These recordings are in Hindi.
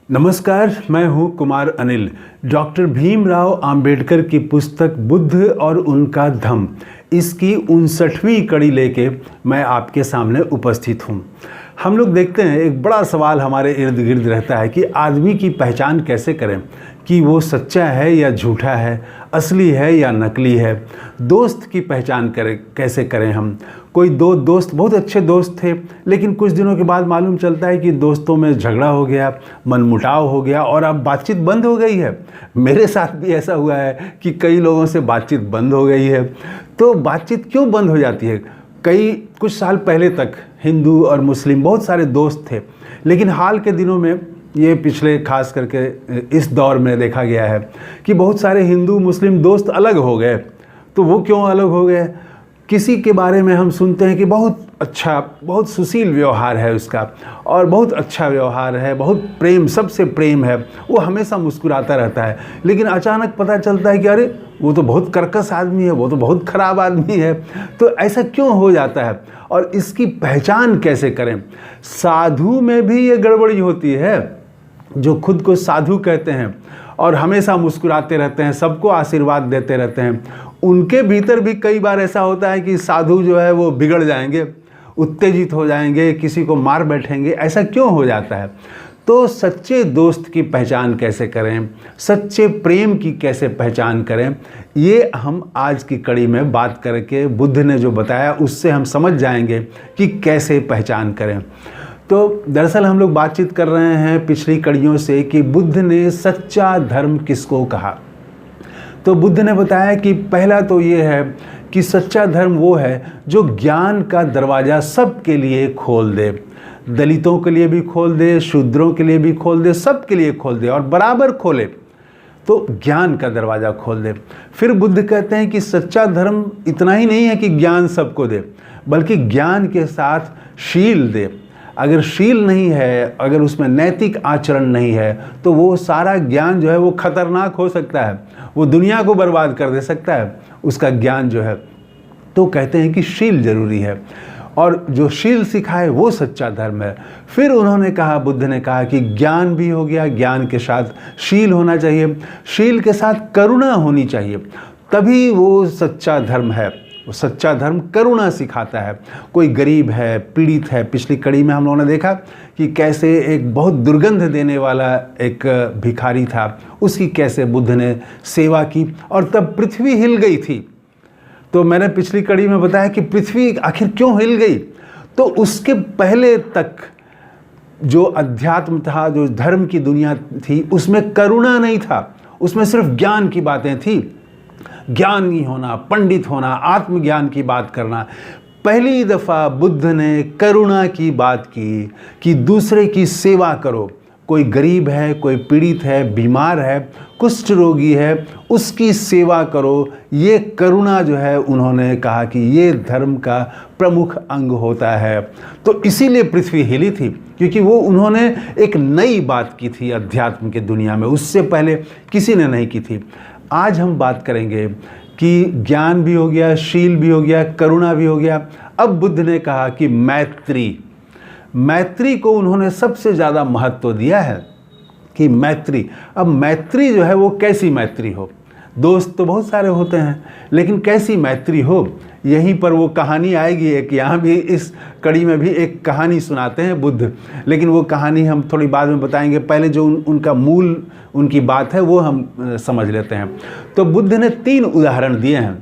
नमस्कार, मैं हूं कुमार अनिल। डॉक्टर भीमराव अंबेडकर की पुस्तक बुद्ध और उनका धम्म, इसकी 59वीं कड़ी लेके मैं आपके सामने उपस्थित हूं। हम लोग देखते हैं एक बड़ा सवाल हमारे इर्द गिर्द रहता है कि आदमी की पहचान कैसे करें, कि वो सच्चा है या झूठा है, असली है या नकली है। दोस्त की पहचान कैसे करें हम। कोई दो दोस्त बहुत अच्छे दोस्त थे, लेकिन कुछ दिनों के बाद मालूम चलता है कि दोस्तों में झगड़ा हो गया, मनमुटाव हो गया और अब बातचीत बंद हो गई है। मेरे साथ भी ऐसा हुआ है कि कई लोगों से बातचीत बंद हो गई है। तो बातचीत क्यों बंद हो जाती है? कुछ साल पहले तक हिंदू और मुस्लिम बहुत सारे दोस्त थे, लेकिन हाल के दिनों में ये पिछले खास करके इस दौर में देखा गया है कि बहुत सारे हिंदू मुस्लिम दोस्त अलग हो गए। तो वो क्यों अलग हो गए? किसी के बारे में हम सुनते हैं कि बहुत अच्छा, बहुत सुशील व्यवहार है उसका और बहुत अच्छा व्यवहार है, बहुत प्रेम, सबसे प्रेम है, वो हमेशा मुस्कुराता रहता है। लेकिन अचानक पता चलता है कि अरे वो तो बहुत कर्कश आदमी है, वो तो बहुत ख़राब आदमी है। तो ऐसा क्यों हो जाता है और इसकी पहचान कैसे करें? साधु में भी ये गड़बड़ी होती है। जो खुद को साधु कहते हैं और हमेशा मुस्कुराते रहते हैं, सबको आशीर्वाद देते रहते हैं, उनके भीतर भी कई बार ऐसा होता है कि साधु जो है वो बिगड़ जाएंगे, उत्तेजित हो जाएंगे, किसी को मार बैठेंगे। ऐसा क्यों हो जाता है? तो सच्चे दोस्त की पहचान कैसे करें, सच्चे प्रेम की कैसे पहचान करें, ये हम आज की कड़ी में बात करके बुद्ध ने जो बताया उससे हम समझ जाएंगे कि कैसे पहचान करें। तो दरअसल हम लोग बातचीत कर रहे हैं पिछली कड़ियों से कि बुद्ध ने सच्चा धर्म किसको कहा। तो बुद्ध ने बताया कि पहला तो ये है कि सच्चा धर्म वो है जो ज्ञान का दरवाज़ा सबके लिए खोल दे, दलितों के लिए भी खोल दे, शूद्रों के लिए भी खोल दे, सबके लिए खोल दे और बराबर खोले। तो ज्ञान का दरवाज़ा खोल दे। फिर बुद्ध कहते हैं कि सच्चा धर्म इतना ही नहीं है कि ज्ञान सबको दे, बल्कि ज्ञान के साथ शील दे। अगर शील नहीं है, अगर उसमें नैतिक आचरण नहीं है, तो वो सारा ज्ञान जो है वो खतरनाक हो सकता है, वो दुनिया को बर्बाद कर दे सकता है उसका ज्ञान जो है। तो कहते हैं कि शील जरूरी है और जो शील सिखाए वो सच्चा धर्म है। फिर उन्होंने कहा, बुद्ध ने कहा कि ज्ञान भी हो गया, ज्ञान के साथ शील होना चाहिए, शील के साथ करुणा होनी चाहिए, तभी वो सच्चा धर्म है। वो सच्चा धर्म करुणा सिखाता है। कोई गरीब है, पीड़ित है, पिछली कड़ी में हम लोगों ने देखा कि कैसे एक बहुत दुर्गंध देने वाला एक भिखारी था, उसकी कैसे बुद्ध ने सेवा की और तब पृथ्वी हिल गई थी। तो मैंने पिछली कड़ी में बताया कि पृथ्वी आखिर क्यों हिल गई। तो उसके पहले तक जो अध्यात्म था, जो धर्म की दुनिया थी, उसमें करुणा नहीं था, उसमें सिर्फ ज्ञान की बातें थी। ज्ञानी होना, पंडित होना, आत्मज्ञान की बात करना। पहली दफ़ा बुद्ध ने करुणा की बात की कि दूसरे की सेवा करो। कोई गरीब है, कोई पीड़ित है, बीमार है, कुष्ठ रोगी है, उसकी सेवा करो। ये करुणा जो है, उन्होंने कहा कि ये धर्म का प्रमुख अंग होता है। तो इसीलिए पृथ्वी हिली थी, क्योंकि वो उन्होंने एक नई बात की थी अध्यात्म के दुनिया में, उससे पहले किसी ने नहीं की थी। आज हम बात करेंगे कि ज्ञान भी हो गया, शील भी हो गया, करुणा भी हो गया। अब बुद्ध ने कहा कि मैत्री को उन्होंने सबसे ज़्यादा महत्व दिया है कि मैत्री। अब मैत्री जो है वो कैसी मैत्री हो? दोस्त तो बहुत सारे होते हैं, लेकिन कैसी मैत्री हो, यहीं पर वो कहानी आएगी। एक यहाँ भी इस कड़ी में भी एक कहानी सुनाते हैं बुद्ध, लेकिन वो कहानी हम थोड़ी बाद में बताएंगे। पहले जो उनका मूल उनकी बात है वो हम समझ लेते हैं। तो बुद्ध ने 3 उदाहरण दिए हैं।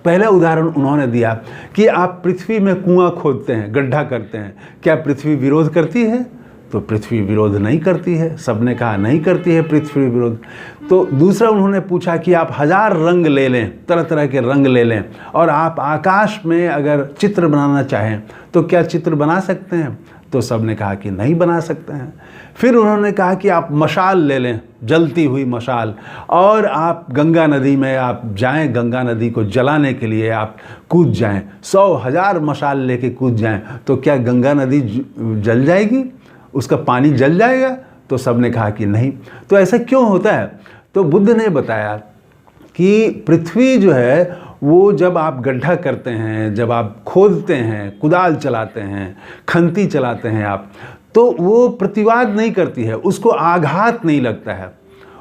पहला उदाहरण उन्होंने दिया कि आप पृथ्वी में कुआं खोदते हैं, गड्ढा करते हैं, क्या पृथ्वी विरोध करती है? तो पृथ्वी विरोध नहीं करती है। सबने कहा नहीं करती है पृथ्वी विरोध। तो दूसरा उन्होंने पूछा कि आप 1000 रंग ले लें, तरह तरह के रंग ले लें, और आप आकाश में अगर चित्र बनाना चाहें तो क्या चित्र बना सकते हैं? तो सबने कहा कि नहीं बना सकते हैं। फिर उन्होंने कहा कि आप मशाल ले लें, जलती हुई मशाल, और आप गंगा नदी में आप जाएं, गंगा नदी को जलाने के लिए आप कूद जाएं, 100,000 मशाल लेके कूद जाएं, तो क्या गंगा नदी जल जाएगी? उसका पानी जल जाएगा? तो सबने कहा कि नहीं। तो ऐसा क्यों होता है? तो बुद्ध ने बताया कि पृथ्वी जो है वो जब आप गड्ढा करते हैं, जब आप खोदते हैं, कुदाल चलाते हैं, खंती चलाते हैं आप, तो वो प्रतिवाद नहीं करती है, उसको आघात नहीं लगता है,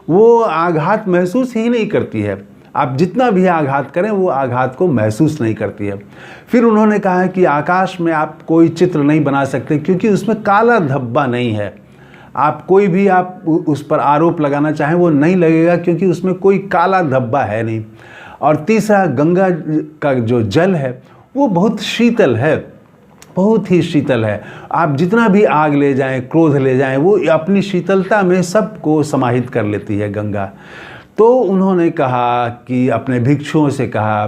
वो आघात महसूस ही नहीं करती है। आप जितना भी आघात करें वो आघात को महसूस नहीं करती है। फिर उन्होंने कहा है कि आकाश में आप कोई चित्र नहीं बना सकते क्योंकि उसमें काला धब्बा नहीं है। आप कोई भी आप उस पर आरोप लगाना चाहें वो नहीं लगेगा क्योंकि उसमें कोई काला धब्बा है नहीं। और तीसरा, गंगा का जो जल है वो बहुत शीतल है, बहुत ही शीतल है। आप जितना भी आग ले जाएं, क्रोध ले जाएं, वो अपनी शीतलता में सबको समाहित कर लेती है गंगा। तो उन्होंने कहा कि अपने भिक्षुओं से कहा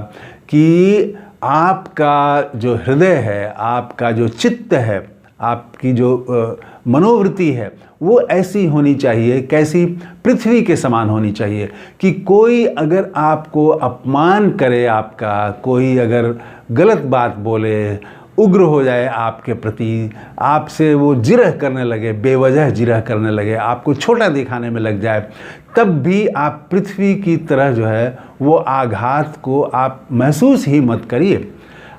कि आपका जो हृदय है, आपका जो चित्त है, आपकी जो मनोवृत्ति है वो ऐसी होनी चाहिए, कैसी? पृथ्वी के समान होनी चाहिए कि कोई अगर आपको अपमान करे, आपका कोई अगर गलत बात बोले, उग्र हो जाए आपके प्रति, आपसे वो जिरह करने लगे, बेवजह जिरह करने लगे, आपको छोटा दिखाने में लग जाए, तब भी आप पृथ्वी की तरह जो है वो आघात को आप महसूस ही मत करिए।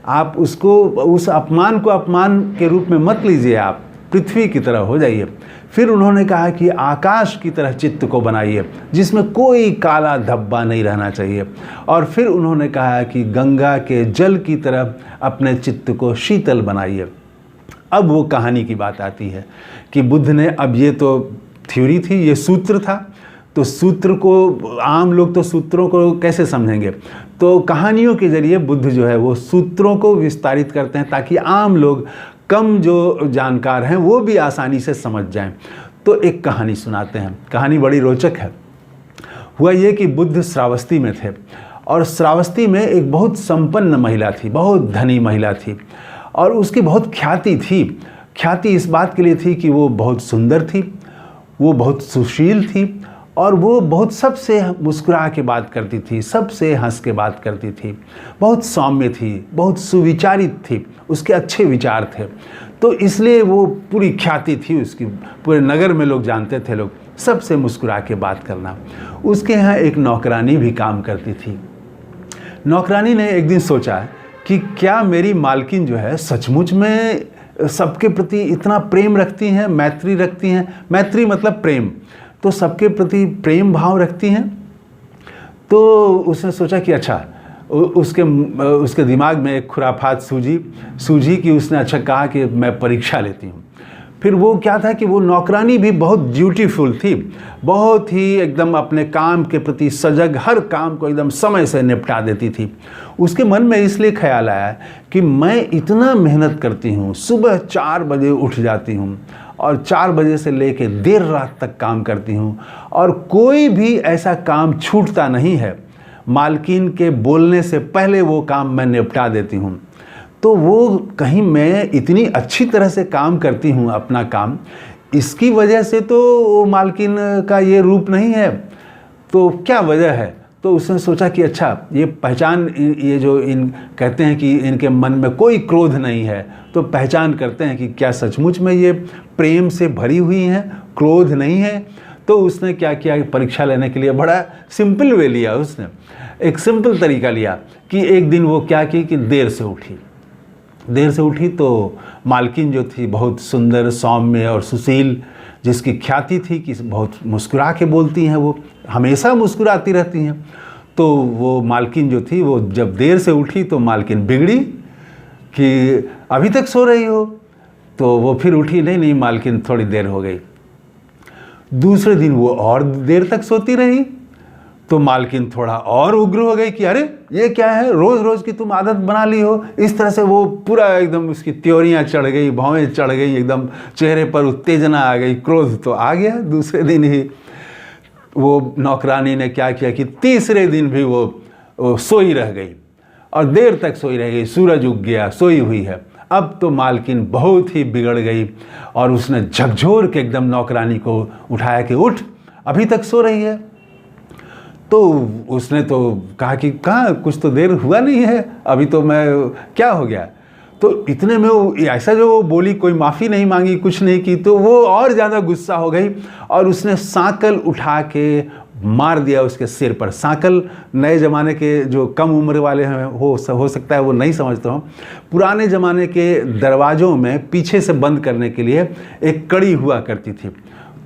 आप उसको, उस अपमान को अपमान के रूप में मत लीजिए, आप पृथ्वी की तरह हो जाइए। फिर उन्होंने कहा कि आकाश की तरह चित्त को बनाइए जिसमें कोई काला धब्बा नहीं रहना चाहिए। और फिर उन्होंने कहा कि गंगा के जल की तरह अपने चित्त को शीतल बनाइए। अब वो कहानी की बात आती है कि बुद्ध ने, अब ये तो थ्योरी थी, ये सूत्र था, तो सूत्र को आम लोग तो सूत्रों को कैसे समझेंगे? तो कहानियों के जरिए बुद्ध जो है वो सूत्रों को विस्तारित करते हैं ताकि आम लोग, कम जो जानकार हैं, वो भी आसानी से समझ जाएं। तो एक कहानी सुनाते हैं, कहानी बड़ी रोचक है। हुआ ये कि बुद्ध श्रावस्ती में थे और श्रावस्ती में एक बहुत संपन्न महिला थी, बहुत धनी महिला थी और उसकी बहुत ख्याति थी। ख्याति इस बात के लिए थी कि वो बहुत सुंदर थी, वो बहुत सुशील थी और वो बहुत सबसे मुस्कुरा के बात करती थी, सबसे हंस के बात करती थी, बहुत सौम्य थी, बहुत सुविचारित थी, उसके अच्छे विचार थे। तो इसलिए वो पूरी ख्याति थी उसकी, पूरे नगर में लोग जानते थे, लोग सबसे मुस्कुरा के बात करना। उसके यहाँ एक नौकरानी भी काम करती थी। नौकरानी ने एक दिन सोचा कि क्या मेरी मालकिन जो है सचमुच में सबके प्रति इतना प्रेम रखती हैं, मैत्री रखती हैं, मैत्री मतलब प्रेम, तो सबके प्रति प्रेम भाव रखती हैं। तो उसने सोचा कि अच्छा, उसके दिमाग में एक खुराफात सूझी कि उसने अच्छा कहा कि मैं परीक्षा लेती हूँ। फिर वो क्या था कि वो नौकरानी भी बहुत ड्यूटीफुल थी, बहुत ही एकदम अपने काम के प्रति सजग, हर काम को एकदम समय से निपटा देती थी। उसके मन में इसलिए ख्याल आया कि मैं इतना मेहनत करती हूँ, सुबह 4 बजे उठ जाती हूँ और 4 बजे से लेके देर रात तक काम करती हूँ और कोई भी ऐसा काम छूटता नहीं है, मालकिन के बोलने से पहले वो काम मैं निपटा देती हूँ। तो वो कहीं मैं इतनी अच्छी तरह से काम करती हूँ अपना काम, इसकी वजह से तो मालकिन का ये रूप नहीं है, तो क्या वजह है? तो उसने सोचा कि अच्छा, ये पहचान, ये जो कहते हैं कि इनके मन में कोई क्रोध नहीं है, तो पहचान करते हैं कि क्या सचमुच में ये प्रेम से भरी हुई हैं, क्रोध नहीं है। तो उसने क्या किया, परीक्षा लेने के लिए बड़ा सिंपल वे लिया, उसने एक सिंपल तरीका लिया कि एक दिन वो क्या की कि देर से उठी तो मालकिन जो थी बहुत सुंदर, सौम्य और सुशील, जिसकी ख्याति थी कि बहुत मुस्कुरा के बोलती हैं, वो हमेशा मुस्कुराती रहती हैं। तो वो मालकिन जो थी वो जब देर से उठी तो मालकिन बिगड़ी कि अभी तक सो रही हो। तो वो फिर उठी, नहीं मालकिन थोड़ी देर हो गई। दूसरे दिन वो और देर तक सोती रही तो मालकिन थोड़ा और उग्र हो गई कि अरे ये क्या है, रोज़ रोज़ की तुम आदत बना ली हो। इस तरह से वो पूरा एकदम उसकी त्योरियाँ चढ़ गई, भौएं चढ़ गई, एकदम चेहरे पर उत्तेजना आ गई, क्रोध तो आ गया। दूसरे दिन ही वो नौकरानी ने क्या किया कि तीसरे दिन भी वो सोई रह गई और देर तक सोई रह गई। सूरज उग गया, सोई हुई है। अब तो मालकिन बहुत ही बिगड़ गई और उसने झकझोर के एकदम नौकरानी को उठाया कि उठ, अभी तक सो रही है। तो उसने तो कहा कि कहाँ, कुछ तो देर हुआ नहीं है, अभी तो मैं, क्या हो गया? तो इतने में वो ऐसा जो वो बोली, कोई माफ़ी नहीं मांगी, कुछ नहीं की, तो वो और ज़्यादा गुस्सा हो गई और उसने सांकल उठा के मार दिया उसके सिर पर। सांकल नए ज़माने के जो कम उम्र वाले हैं हो सकता है वो नहीं समझते हो। पुराने ज़माने के दरवाज़ों में पीछे से बंद करने के लिए एक कड़ी हुआ करती थी,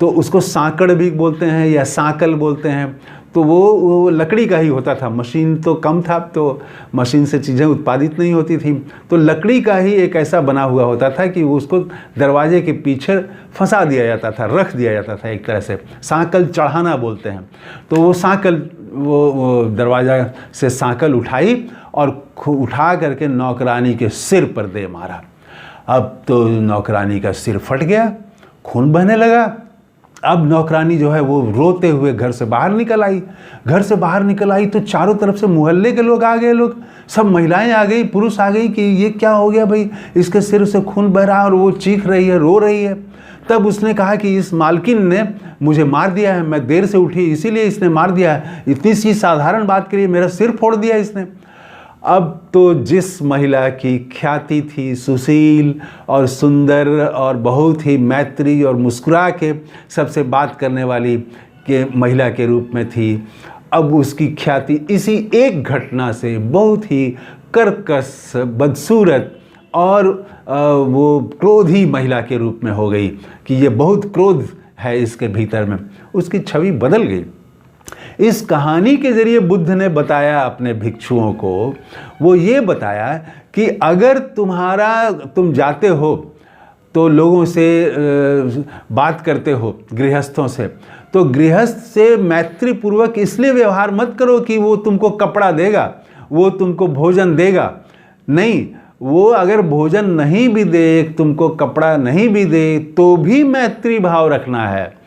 तो उसको सांकड़ भी बोलते हैं या सांकल बोलते हैं। तो वो लकड़ी का ही होता था, मशीन तो कम था, तो मशीन से चीज़ें उत्पादित नहीं होती थी, तो लकड़ी का ही एक ऐसा बना हुआ होता था कि उसको दरवाजे के पीछे फंसा दिया जाता था, रख दिया जाता था एक तरह से। सांकल चढ़ाना बोलते हैं। तो वो सांकल वो दरवाज़ा से सांकल उठाई और उठा करके नौकरानी के सिर पर दे मारा। अब तो नौकरानी का सिर फट गया, खून बहने लगा। अब नौकरानी जो है वो रोते हुए घर से बाहर निकल आई। घर से बाहर निकल आई तो चारों तरफ से मोहल्ले के लोग आ गए, सब महिलाएं आ गई, पुरुष आ गई कि ये क्या हो गया भाई, इसके सिर से खून बह रहा है और वो चीख रही है, रो रही है। तब उसने कहा कि इस मालकिन ने मुझे मार दिया है, मैं देर से उठी इसीलिए इसने मार दिया है, इतनी सी साधारण बात के लिए मेरा सिर फोड़ दिया इसने। अब तो जिस महिला की ख्याति थी सुशील और सुंदर और बहुत ही मैत्री और मुस्कुरा के सबसे बात करने वाली के महिला के रूप में थी, अब उसकी ख्याति इसी एक घटना से बहुत ही कर्कश, बदसूरत और वो क्रोधी महिला के रूप में हो गई कि ये बहुत क्रोध है इसके भीतर में। उसकी छवि बदल गई। इस कहानी के ज़रिए बुद्ध ने बताया अपने भिक्षुओं को, वो ये बताया कि अगर तुम जाते हो तो लोगों से बात करते हो, गृहस्थों से, तो गृहस्थ से मैत्रीपूर्वक इसलिए व्यवहार मत करो कि वो तुमको कपड़ा देगा, वो तुमको भोजन देगा। नहीं, वो अगर भोजन नहीं भी दे, तुमको कपड़ा नहीं भी दे, तो भी मैत्री भाव रखना है।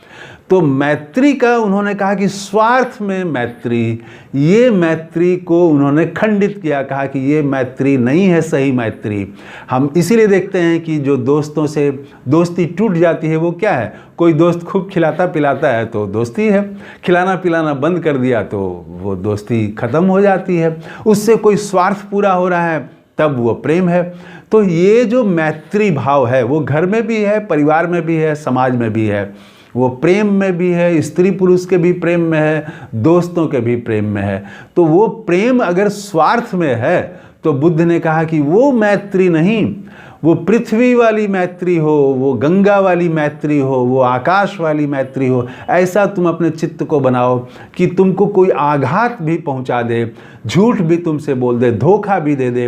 तो मैत्री का उन्होंने कहा कि स्वार्थ में मैत्री, ये मैत्री को उन्होंने खंडित किया, कहा कि ये मैत्री नहीं है सही मैत्री। हम इसीलिए देखते हैं कि जो दोस्तों से दोस्ती टूट जाती है वो क्या है, कोई दोस्त खूब खिलाता पिलाता है तो दोस्ती है, खिलाना पिलाना बंद कर दिया तो वो दोस्ती ख़त्म हो जाती है। उससे कोई स्वार्थ पूरा हो रहा है तब वो प्रेम है। तो ये जो मैत्री भाव है वो घर में भी है, परिवार में भी है, समाज में भी है, वो प्रेम में भी है, स्त्री पुरुष के भी प्रेम में है, दोस्तों के भी प्रेम में है। तो वो प्रेम अगर स्वार्थ में है तो बुद्ध ने कहा कि वो मैत्री नहीं, वो पृथ्वी वाली मैत्री हो, वो गंगा वाली मैत्री हो, वो आकाश वाली मैत्री हो। ऐसा तुम अपने चित्त को बनाओ कि तुमको कोई आघात भी पहुंचा दे, झूठ भी तुमसे बोल दे, धोखा भी दे दे,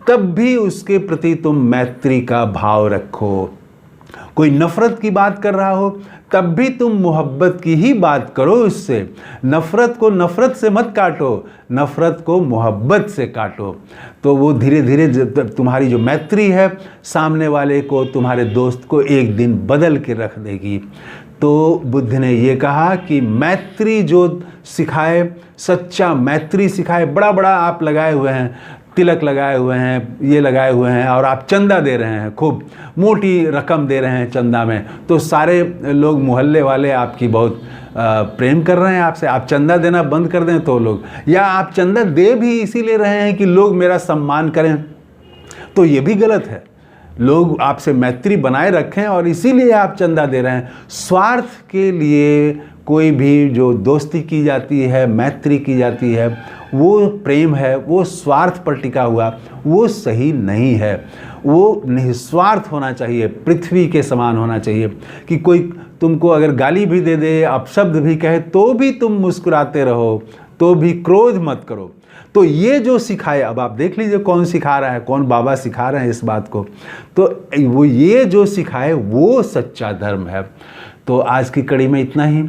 तब भी उसके प्रति तुम मैत्री का भाव रखो। कोई नफ़रत की बात कर रहा हो तब भी तुम मोहब्बत की ही बात करो उससे। नफ़रत को नफ़रत से मत काटो, नफ़रत को मोहब्बत से काटो। तो वो धीरे धीरे तुम्हारी जो मैत्री है सामने वाले को, तुम्हारे दोस्त को एक दिन बदल के रख देगी। तो बुद्ध ने ये कहा कि मैत्री जो सिखाए, सच्चा मैत्री सिखाए। बड़ा बड़ा आप लगाए हुए हैं, तिलक लगाए हुए हैं, ये लगाए हुए हैं, और आप चंदा दे रहे हैं, खूब मोटी रकम दे रहे हैं चंदा में, तो सारे लोग मोहल्ले वाले आपकी बहुत प्रेम कर रहे हैं आपसे। आप चंदा देना बंद कर दें तो लोग, या आप चंदा दे भी इसीलिए रहे हैं कि लोग मेरा सम्मान करें, तो ये भी गलत है। लोग आपसे मैत्री बनाए रखें और इसीलिए आप चंदा दे रहे हैं। स्वार्थ के लिए कोई भी जो दोस्ती की जाती है, मैत्री की जाती है, वो प्रेम है, वो स्वार्थ पर टिका हुआ, वो सही नहीं है। वो निस्वार्थ होना चाहिए, पृथ्वी के समान होना चाहिए कि कोई तुमको अगर गाली भी दे दे, अपशब्द भी कहे, तो भी तुम मुस्कुराते रहो, तो भी क्रोध मत करो। तो ये जो सिखाए, अब आप देख लीजिए कौन सिखा रहा है, कौन बाबा सिखा रहे हैं इस बात को, तो वो ये जो सिखाए वो सच्चा धर्म है। तो आज की कड़ी में इतना ही।